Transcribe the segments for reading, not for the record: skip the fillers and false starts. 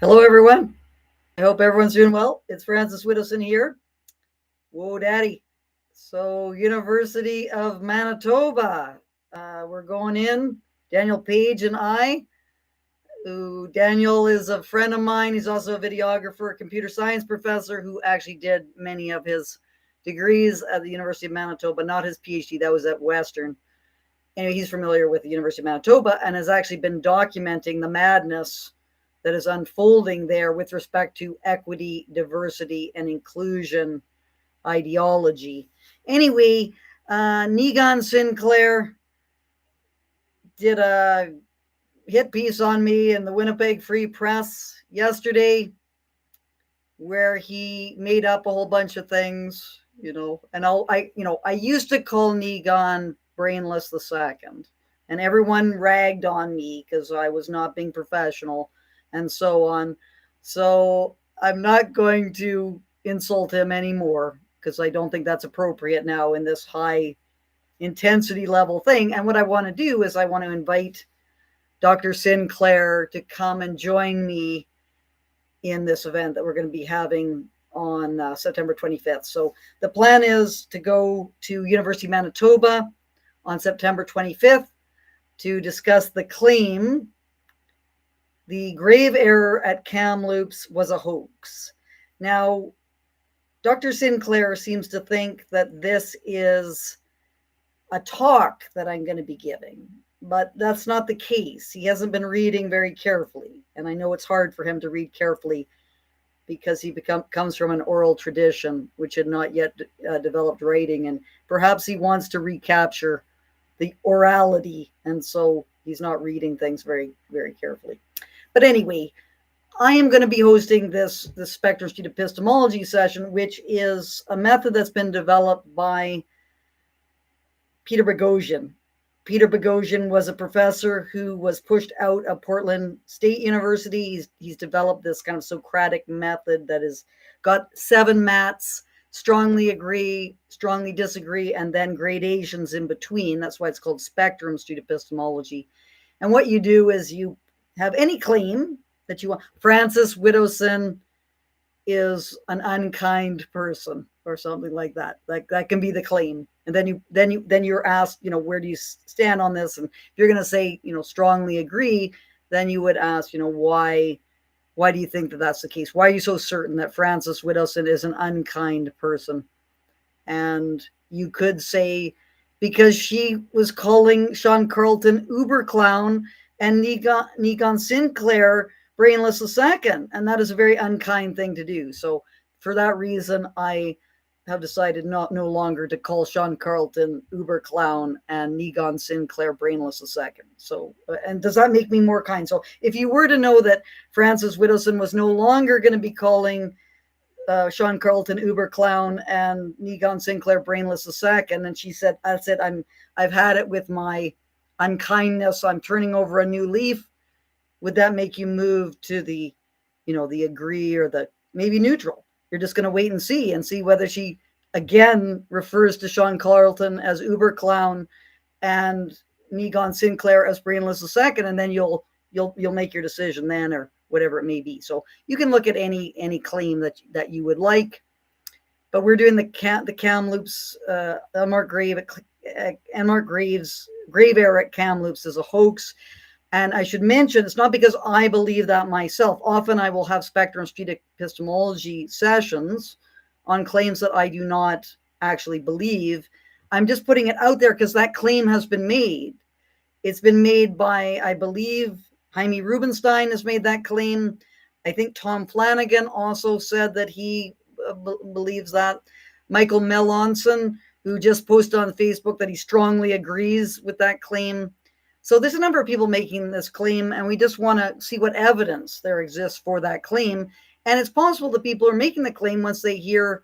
Hello, everyone. I hope everyone's doing well. It's Francis Widdowson here. Whoa, Daddy. So, University of Manitoba. We're going in. Daniel Page and I. Daniel is a friend of mine. He's also a videographer, a computer science professor who actually did many of his degrees at the University of Manitoba, not his PhD. That was at Western. Anyway, he's familiar with the University of Manitoba and has actually been documenting the madness that is unfolding there with respect to equity, diversity, and inclusion ideology. Anyway, Niigaan Sinclair did a hit piece on me in the Winnipeg Free Press yesterday where he made up a whole bunch of things, and I used to call Niigaan Brainless the Second, and everyone ragged on me because I was not being professional and so on. So I'm not going to insult him anymore because I don't think that's appropriate now in this high intensity level thing. And what I want to do is I want to invite Dr. Sinclair to come and join me in this event that we're going to be having on September 25th. So the plan is to go to University of Manitoba on September 25th to discuss the claim the grave error at Kamloops was a hoax. Now, Dr. Sinclair seems to think that this is a talk that I'm going to be giving, but that's not the case. He hasn't been reading very carefully, and I know it's hard for him to read carefully because he comes from an oral tradition which had not yet developed writing, and perhaps he wants to recapture the orality, and so he's not reading things very, very carefully. But anyway, I am going to be hosting this Spectrum Street Epistemology session, which is a method that's been developed by Peter Boghossian. Peter Boghossian was a professor who was pushed out of Portland State University. He's developed this kind of Socratic method that has got 7 mats, strongly agree, strongly disagree, and then gradations in between. That's why it's called Spectrum Street Epistemology. And what you do is you have any claim that you want. Francis Widdowson is an unkind person or something like that. Like that can be the claim. And then you're asked, where do you stand on this? And if you're going to say, strongly agree, then you would ask, why do you think that that's the case? Why are you so certain that Francis Widdowson is an unkind person? And you could say, because she was calling Sean Carlton uber clown and Niigaan Sinclair brainless the second, and that is a very unkind thing to do. So for that reason, I have decided no longer to call Sean Carlton uber clown and Niigaan Sinclair brainless the second. So, and does that make me more kind? So if you were to know that Francis Widdowson was no longer going to be calling Sean Carlton uber clown and Niigaan Sinclair brainless the second, and she said, I've had it with my unkindness, I'm turning over a new leaf, would that make you move to the agree or the maybe neutral? You're just going to wait and see whether she again refers to Sean Carlton as uber clown and Niigaan Sinclair as brainless the second, and then you'll make your decision then, or whatever it may be. So you can look at any claim that you would like, but we're doing the Kamloops Mark Graves grave error at Kamloops is a hoax. And I should mention, it's not because I believe that myself. Often I will have Spectrum Street Epistemology sessions on claims that I do not actually believe. I'm just putting it out there because that claim has been made. It's been made by, I believe, Jaime Rubenstein has made that claim. I think Tom Flanagan also said that he believes that. Michael Melanson, who just posted on Facebook that he strongly agrees with that claim. So there's a number of people making this claim, and we just want to see what evidence there exists for that claim. And it's possible that people are making the claim, once they hear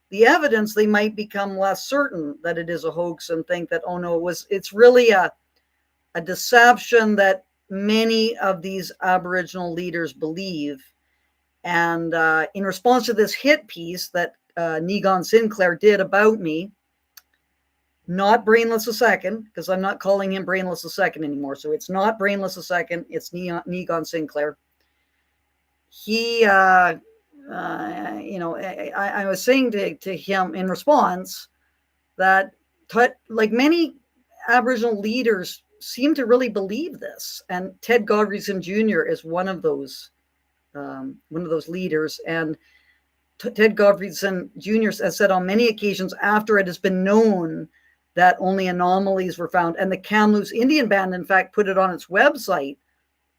the evidence, they might become less certain that it is a hoax and think that, oh no, it's really a deception that many of these Aboriginal leaders believe. And in response to this hit piece that Niigaan Sinclair did about me, not Brainless the Second, because I'm not calling him Brainless the Second anymore. So it's not Brainless the Second, it's Niigaan Sinclair. he, I was saying to him in response that like many Aboriginal leaders seem to really believe this, and Ted Godfreyson Jr. is one of those leaders. And Ted Godfreyson Jr. has said on many occasions after it has been known that only anomalies were found, and the Kamloops Indian Band, in fact, put it on its website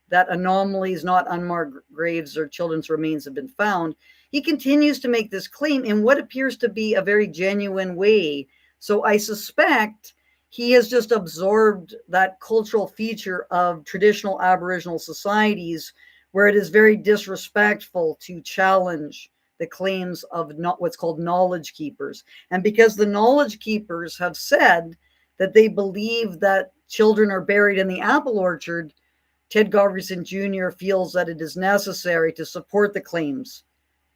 that anomalies, not unmarked graves or children's remains, have been found. He continues to make this claim in what appears to be a very genuine way. So I suspect he has just absorbed that cultural feature of traditional Aboriginal societies where it is very disrespectful to challenge the claims of not what's called knowledge keepers. And because the knowledge keepers have said that they believe that children are buried in the apple orchard, Ted Godfreyson Jr. feels that it is necessary to support the claims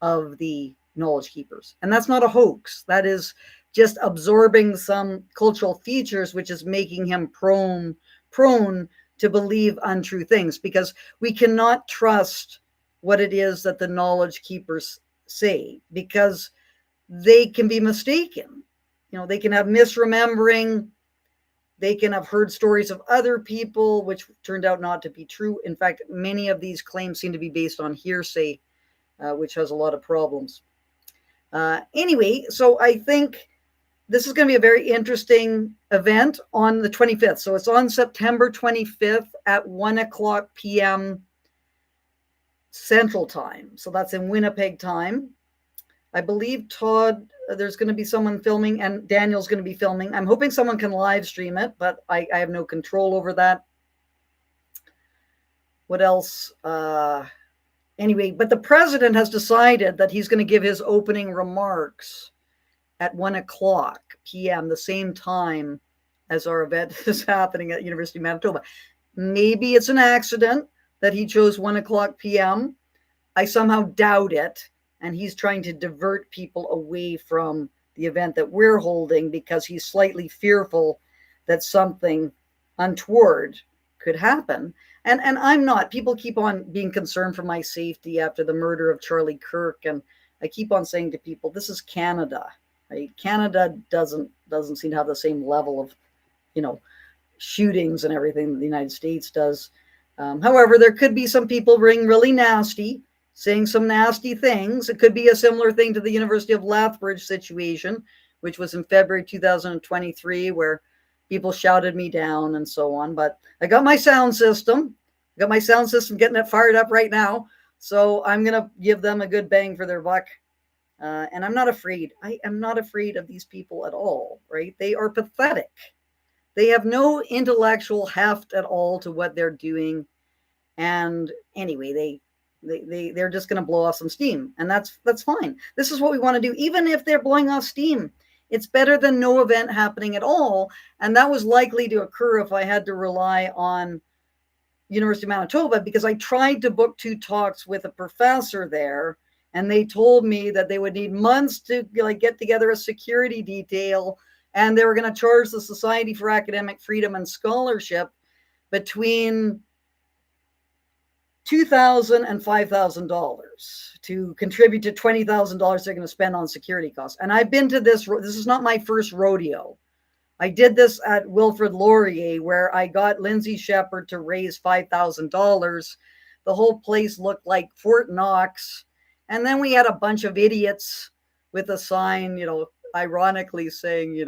of the knowledge keepers. And that's not a hoax. That is just absorbing some cultural features, which is making him prone to believe untrue things, because we cannot trust what it is that the knowledge keepers say, because they can be mistaken. They can have misremembering. They can have heard stories of other people, which turned out not to be true. In fact, many of these claims seem to be based on hearsay, which has a lot of problems. Anyway, so I think this is going to be a very interesting event on the 25th. So it's on September 25th at 1:00 p.m. Central Time. So that's in Winnipeg time. I believe, Todd, there's going to be someone filming, and Daniel's going to be filming. I'm hoping someone can live stream it, but I have no control over that. What else? Anyway, but the president has decided that he's going to give his opening remarks at 1:00 p.m., the same time as our event is happening at University of Manitoba. Maybe it's an accident that he chose 1:00 p.m. I somehow doubt it. And he's trying to divert people away from the event that we're holding because he's slightly fearful that something untoward could happen. And I'm not. People keep on being concerned for my safety after the murder of Charlie Kirk. And I keep on saying to people, this is Canada. Right? Canada doesn't seem to have the same level of, shootings and everything that the United States does. However, there could be some people being really nasty, saying some nasty things. It could be a similar thing to the University of Lethbridge situation, which was in February 2023, where people shouted me down and so on. But I got my sound system. Getting it fired up right now. So I'm going to give them a good bang for their buck. And I'm not afraid. I am not afraid of these people at all, right? They are pathetic. They have no intellectual heft at all to what they're doing. And anyway, they're just going to blow off some steam, and that's fine. This is what we want to do. Even if they're blowing off steam, it's better than no event happening at all. And that was likely to occur if I had to rely on University of Manitoba, because I tried to book 2 talks with a professor there, and they told me that they would need months to get together a security detail, and they were going to charge the Society for Academic Freedom and Scholarship between $2,000 and $5,000 to contribute to $20,000 they're going to spend on security costs. And I've been to this. This is not my first rodeo. I did this at Wilfrid Laurier, where I got Lindsay Shepherd to raise $5,000. The whole place looked like Fort Knox. And then we had a bunch of idiots with a sign, ironically saying,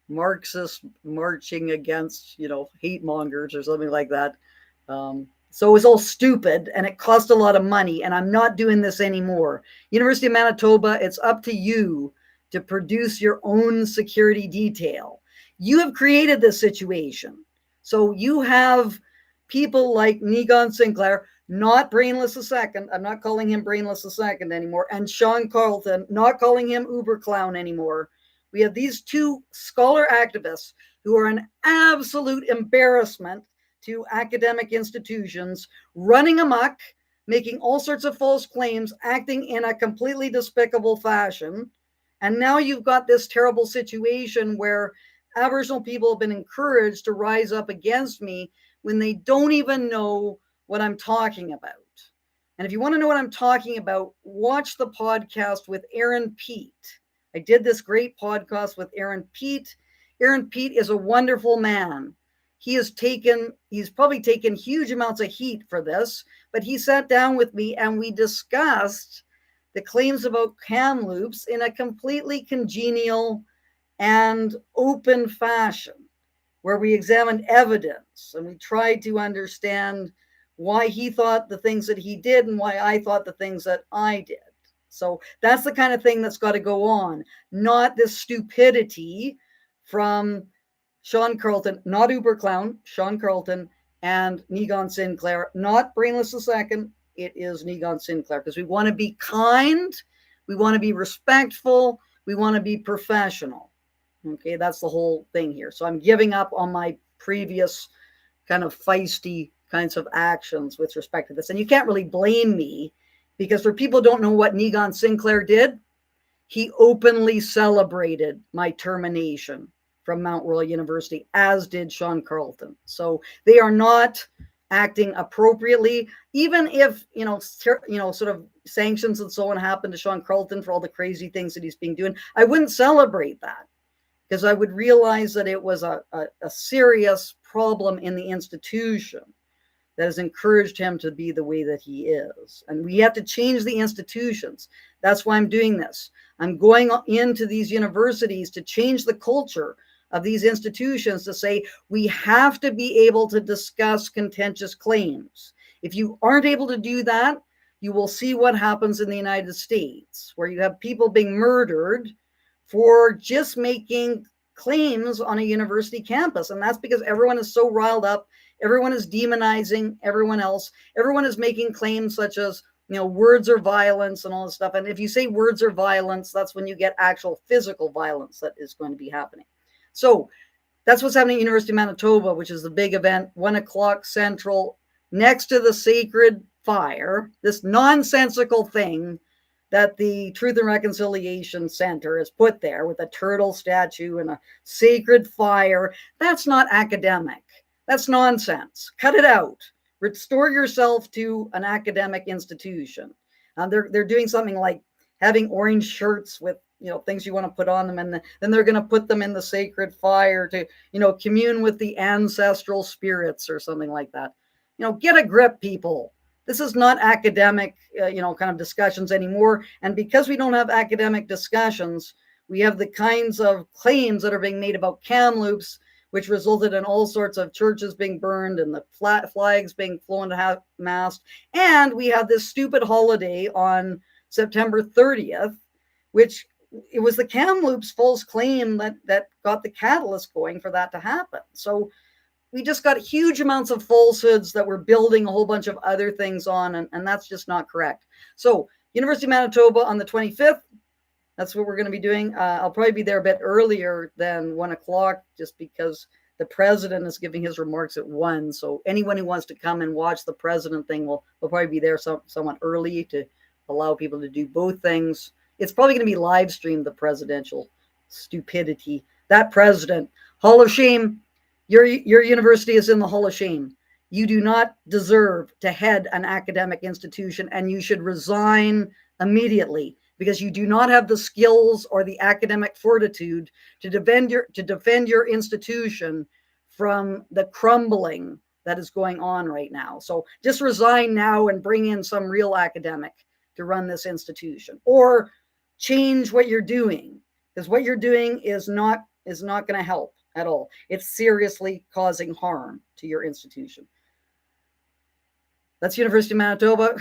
Marxist marching against, hate mongers or something like that. So it was all stupid, and it cost a lot of money, and I'm not doing this anymore. University of Manitoba, it's up to you to produce your own security detail. You have created this situation. So you have people like Niigaan Sinclair, not Brainless II. I'm not calling him Brainless II anymore. And Sean Carlton, not calling him Uber Clown anymore. We have these 2 scholar activists who are an absolute embarrassment to academic institutions, running amok, making all sorts of false claims, acting in a completely despicable fashion. And now you've got this terrible situation where Aboriginal people have been encouraged to rise up against me when they don't even know what I'm talking about. And if you want to know what I'm talking about, watch the podcast with Aaron Pete. I did this great podcast with Aaron Pete. Aaron Pete is a wonderful man. He's probably taken huge amounts of heat for this, but he sat down with me and we discussed the claims about Kamloops in a completely congenial and open fashion, where we examined evidence and we tried to understand why he thought the things that he did and why I thought the things that I did. So that's the kind of thing that's got to go on, not this stupidity from Sean Carlton, not Uber Clown, Sean Carlton and Niigaan Sinclair, not Brainless II. It is Niigaan Sinclair, because we want to be kind, we want to be respectful, we want to be professional. Okay, that's the whole thing here. So I'm giving up on my previous kind of feisty kinds of actions with respect to this. And you can't really blame me, because for people who don't know what Niigaan Sinclair did, he openly celebrated my termination from Mount Royal University, as did Sean Carlton. So they are not acting appropriately, even if, sort of sanctions and so on happen to Sean Carlton for all the crazy things that he's been doing. I wouldn't celebrate that, because I would realize that it was a serious problem in the institution that has encouraged him to be the way that he is. And we have to change the institutions. That's why I'm doing this. I'm going into these universities to change the culture of these institutions, to say we have to be able to discuss contentious claims. If you aren't able to do that, you will see what happens in the United States, where you have people being murdered for just making claims on a university campus. And that's because everyone is so riled up. Everyone is demonizing everyone else. Everyone is making claims such as, words are violence and all this stuff. And if you say words are violence, that's when you get actual physical violence that is going to be happening. So that's what's happening at University of Manitoba, which is the big event, 1:00 Central, next to the Sacred Fire, this nonsensical thing that the Truth and Reconciliation Center has put there with a turtle statue and a sacred fire. That's not academic. That's nonsense. Cut it out. Restore yourself to an academic institution. They're doing something like having orange shirts with things you want to put on them, and then they're going to put them in the sacred fire to commune with the ancestral spirits or something like that. Get a grip, people. This is not academic kind of discussions anymore. And because we don't have academic discussions, we have the kinds of claims that are being made about Kamloops, which resulted in all sorts of churches being burned and the flags being flown to half-mast. And we had this stupid holiday on September 30th, which it was the Kamloops false claim that got the catalyst going for that to happen. So we just got huge amounts of falsehoods that we're building a whole bunch of other things on, and that's just not correct. So University of Manitoba on the 25th, that's what we're going to be doing. I'll probably be there a bit earlier than 1:00, just because the president is giving his remarks at 1. So anyone who wants to come and watch the president thing will probably be there somewhat early to allow people to do both things. It's probably going to be live streamed, the presidential stupidity. That president, Hall of Shame. Your university is in the Hall of Shame. You do not deserve to head an academic institution, and you should resign immediately, because you do not have the skills or the academic fortitude to defend your institution from the crumbling that is going on right now. So just resign now and bring in some real academic to run this institution, or change what you're doing, because what you're doing is not going to help at all. It's seriously causing harm to your institution. That's University of Manitoba.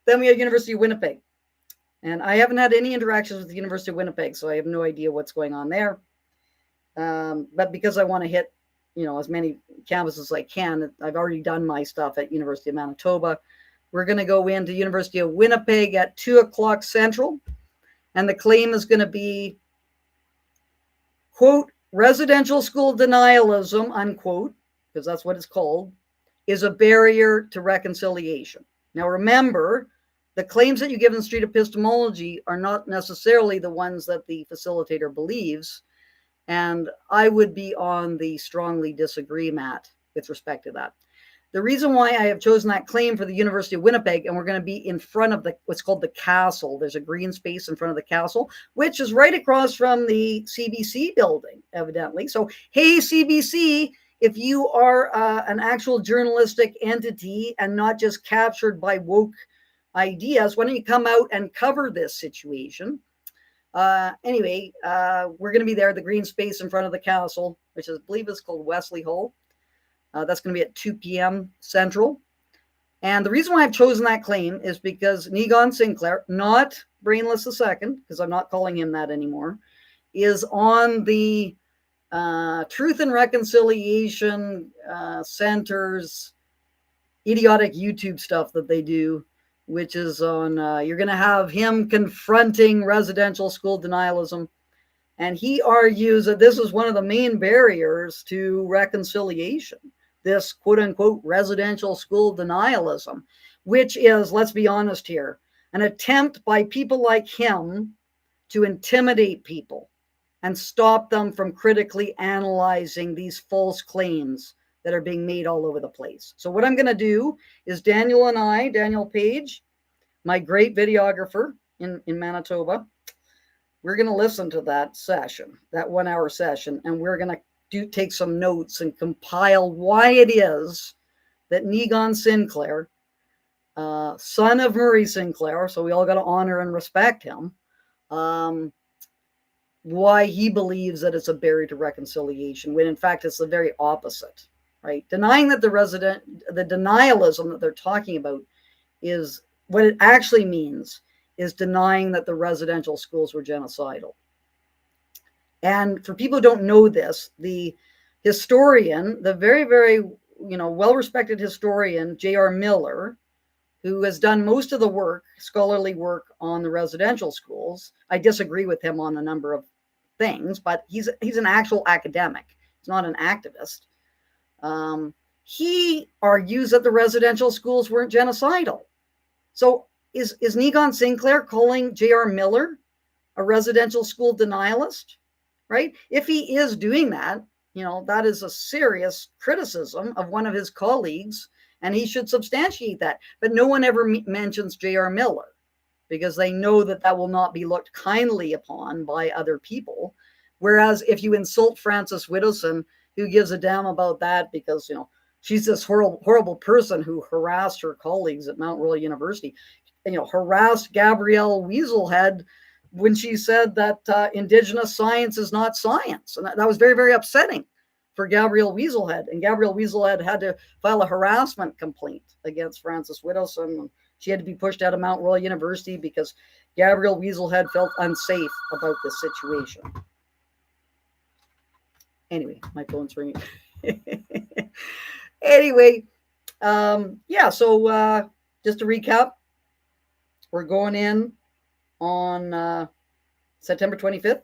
Then we have University of Winnipeg. And I haven't had any interactions with the University of Winnipeg, so I have no idea what's going on there. But because I want to hit, as many campuses as I can, I've already done my stuff at University of Manitoba. We're going to go into University of Winnipeg at 2:00 Central. And the claim is going to be, quote, residential school denialism, unquote, because that's what it's called, is a barrier to reconciliation. Now, remember, the claims that you give in street epistemology are not necessarily the ones that the facilitator believes. And I would be on the strongly disagree mat with respect to that. The reason why I have chosen that claim for the University of Winnipeg, and we're going to be in front of what's called the castle. There's a green space in front of the castle, which is right across from the CBC building, evidently. So, hey, CBC, if you are an actual journalistic entity and not just captured by woke ideas, why don't you come out and cover this situation? Anyway, we're going to be there, the green space in front of the castle, which I believe is called Wesley Hall. That's going to be at 2 p.m. Central. And the reason why I've chosen that claim is because Niigaan Sinclair, not Brainless II, because I'm not calling him that anymore, is on the Truth and Reconciliation Center's idiotic YouTube stuff that they do, which is on, you're going to have him confronting residential school denialism. And he argues that this is one of the main barriers to reconciliation, this quote unquote residential school denialism, which is, let's be honest here, an attempt by people like him to intimidate people and stop them from critically analyzing these false claims that are being made all over the place. So what I'm going to do is Daniel Page, my great videographer in Manitoba, we're going to listen to that session, that 1 hour session, and we're going to take some notes and compile why it is that Niigaan Sinclair, son of Murray Sinclair, so we all got to honor and respect him, why he believes that it's a barrier to reconciliation, when in fact it's the very opposite, right? Denying that the denialism that they're talking about is what it actually means is denying that the residential schools were genocidal. And for people who don't know this, the historian, the very, very, well-respected historian, J.R. Miller, who has done most of the work, scholarly work on the residential schools. I disagree with him on a number of things, but he's an actual academic. He's not an activist. He argues that the residential schools weren't genocidal. So is Niigaan Sinclair calling J.R. Miller a residential school denialist? Right? If he is doing that, that is a serious criticism of one of his colleagues, and he should substantiate that. But no one ever mentions J.R. Miller because they know that will not be looked kindly upon by other people. Whereas if you insult Frances Widdowson, who gives a damn about that because, she's this horrible person who harassed her colleagues at Mount Royal University, harassed Gabrielle Weaselhead when she said that Indigenous science is not science. And that was very, very upsetting for Gabrielle Weaselhead. And Gabrielle Weaselhead had to file a harassment complaint against Frances Widdowson. She had to be pushed out of Mount Royal University because Gabrielle Weaselhead felt unsafe about this situation. Anyway, my phone's ringing. Anyway, so just to recap, we're going in on September 25th,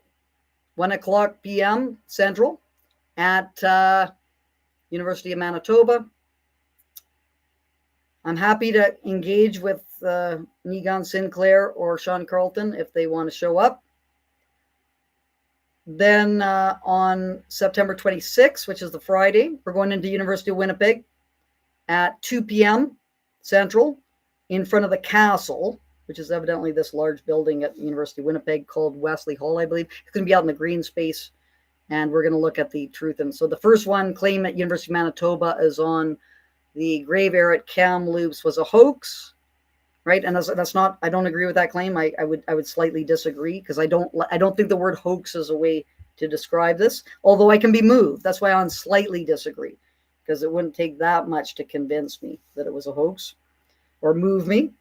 1 o'clock p.m. Central at University of Manitoba. I'm happy to engage with Niigaan Sinclair or Sean Carlton if they want to show up. Then on September 26th, which is the Friday, we're going into University of Winnipeg at 2 p.m. Central in front of the castle, which is evidently this large building at the University of Winnipeg called Wesley Hall, I believe. It's going to be out in the green space, and we're going to look at the truth. And so the first one, claim at University of Manitoba, is on the grave area at Kamloops was a hoax, right? And that's not, I don't agree with that claim. I would slightly disagree because I don't think the word hoax is a way to describe this, although I can be moved. That's why I slightly disagree, because it wouldn't take that much to convince me that it was a hoax or move me.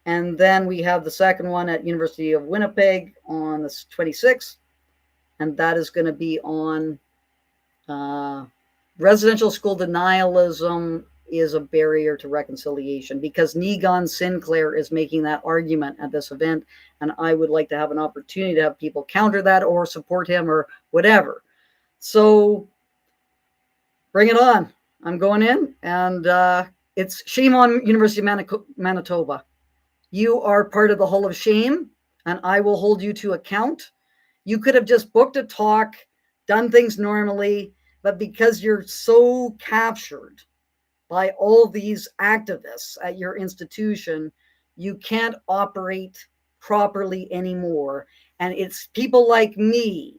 And then we have the second one at University of Winnipeg on the 26th, and that is going to be on residential school denialism is a barrier to reconciliation, because Niigaan Sinclair is making that argument at this event, and I would like to have an opportunity to have people counter that or support him or whatever. So bring it on. I'm going in, and it's shame on University of Manitoba. You are part of the Hall of Shame, and I will hold you to account. You could have just booked a talk, done things normally, but because you're so captured by all these activists at your institution, you can't operate properly anymore. And it's people like me.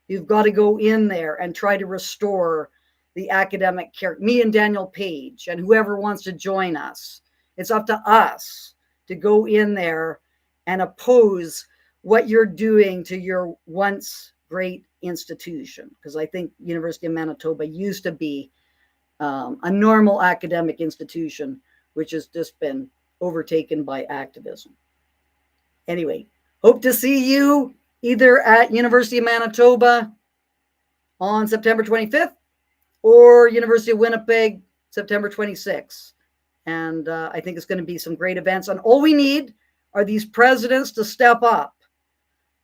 You've got to go in there and try to restore the academic character. Me and Daniel Page and whoever wants to join us. It's up to us to go in there and oppose what you're doing to your once great institution. Because I think University of Manitoba used to be a normal academic institution, which has just been overtaken by activism. Anyway, hope to see you either at University of Manitoba on September 25th or University of Winnipeg, September 26th. And I think it's going to be some great events. And all we need are these presidents to step up.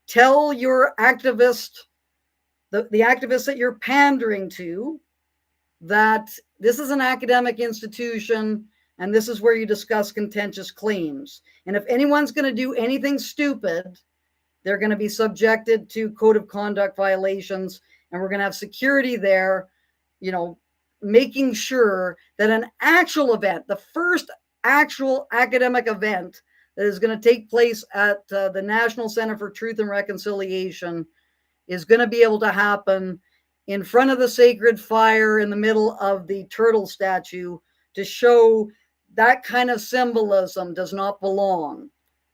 Tell your activist, the activists that you're pandering to, that this is an academic institution and this is where you discuss contentious claims. And if anyone's going to do anything stupid, they're going to be subjected to code of conduct violations, and we're going to have security there, making sure that an actual event, the first actual academic event that is going to take place at the National Center for Truth and Reconciliation, is going to be able to happen in front of the sacred fire in the middle of the turtle statue, to show that kind of symbolism does not belong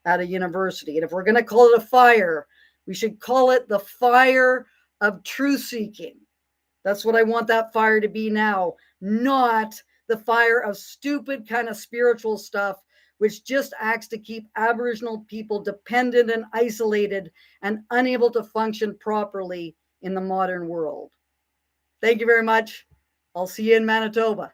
at a university. And if we're going to call it a fire, we should call it the fire of truth seeking. That's what I want that fire to be now, not the fire of stupid kind of spiritual stuff, which just acts to keep Aboriginal people dependent and isolated and unable to function properly in the modern world. Thank you very much. I'll see you in Manitoba.